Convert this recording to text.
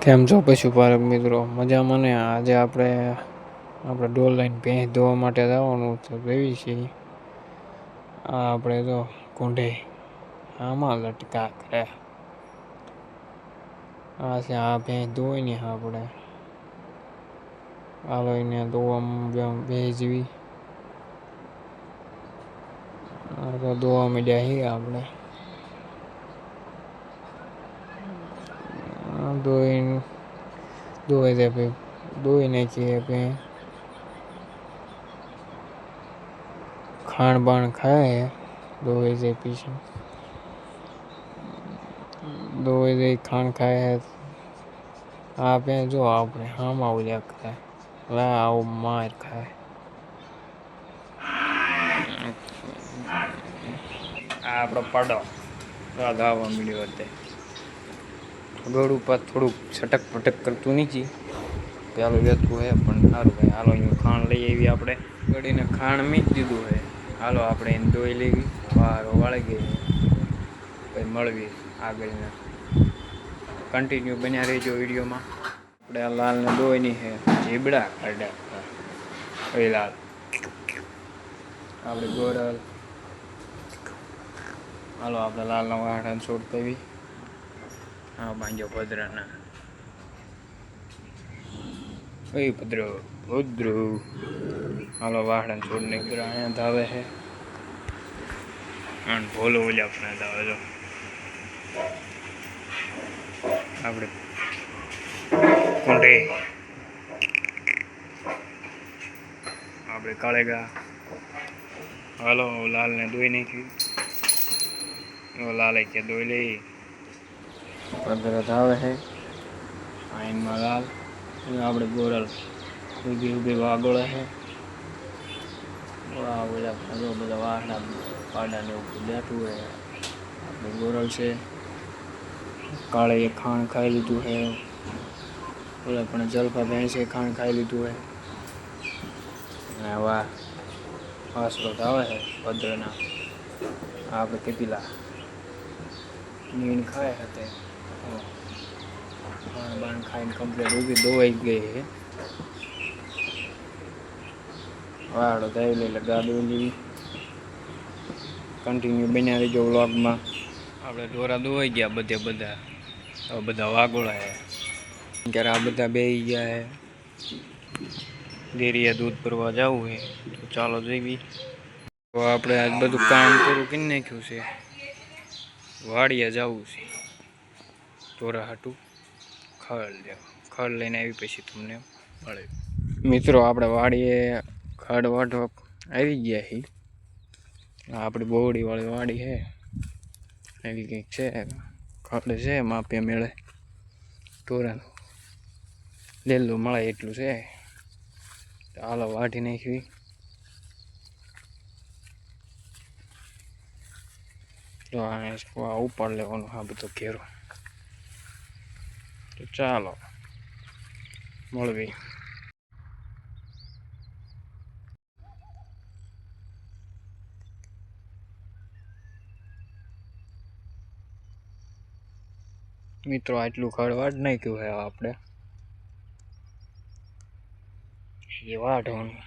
કેમ છો પશુપાલક મિત્રો? મજામાં ને? આજે આપણે ડોલ લાઈન ભેંસ ધોવા માટે જવાનું તો જોઈ છીએ. આપણે તો કુંઢે આમાં લટકા કરે. આ ભેંસ ધોઈ ને આપણે આલોઈને ધોવામાં ભેજવી ધોવા માંડ્યા છીએ આપણે. ધોઈ નાખીએ ભેંસ. ખાણ બાણ ખાય ધોઈ જાય પીછે ધોઈ જાય ખાણ ખાય. આ ભેંસ જો આપણે હામાં ઓલ્યા કરે આવું માર ખાય. આ આપણો પડો ગાવા મળ્યો હતો. ગોળ ઉપર થોડુંક છટક પટક કરતું નીચી પેલું લેતું હે પણ સારું ભાઈ. હાલો અહીંયા ખાણ લઈ આવી આપણે. ગળીને ખાણ મીક દીધું હે. હાલો આપણે એને ધોઈ લેવી. વારો વાળી ગઈ પછી મળવી આગળના. કન્ટિન્યુ બન્યા રહેજો વિડીયોમાં. આપણે આ લાલને ધોઈની છે જીબડા કાઢ્યા. એ લાલ આપણે ગોરલ. હાલો આપણે લાલના વાહન છોડ પેવી. હા બાંધ્યો ભદ્રના. એ ભદ્ર હાલો વાહન છોડને અહીંયા ધાવે છે. અને ભોલો ઓલ્યા આપણે ધાવે જો આપણે કુંઢે આપણે કાળેગા. હાલો લાલને ધોઈ નાખી. લાલ કે ધોઈ લઈ પંદર આવે છે. આઈનમાં લાલ આપણે ગોરલ ઊભી વાગોળે છે. બધા વાહના પાડાને ઉપર બેઠું હોય. આપણે ગોરલ છે. કાળે એ ખાણ ખાઈ લીધું છે. ઓલા પણ જલપા ભેંસે ખાણ ખાઈ લીધું છે. અને વાહ વાસળો આવે છે ભદ્રના. આપણે કેટલા નીણ ખાય હતા. ખાણ બાણ ખાઈને કમ્પ્લીટ ઊભી ધોવાઈ ગઈ છે. વાળો થઈ લે એટલે ગાડું લીધી. કન્ટિન્યુ બન્યા રહીજો વ્લોગમાં. આપણે ઢોરા ધોવાઈ ગયા બધા વાગોળા છે. ત્યારે આ બધા બેસી ગયા છે. ડેરીએ દૂધ ભરવા જવું છે તો ચાલો જઈએ. તો આપણે આજ બધું કામ પૂરું કરી નાખ્યું છે. વાડીએ જવું છે ઢોરા હાટું ખડ લઈને આવી પછી તમને મળે. મિત્રો આપણે વાડીએ ખડ વાઢવા આવી ગયા છીએ. આપણી બોવડી વાળી વાડી છે એવી કંઈક છે. ખડ છે માપે મેળે ઢોરાનું લીલું મળે એટલું છે. હાલો વાઢી નાખવી. તો આ ઉપાડ લેવાનું આ બધો ઘેરો. તો ચાલો મળવી. મિત્રો આટલું ખડ વાઢ નાખ્યું છે આપણે એ વાઢવાનું.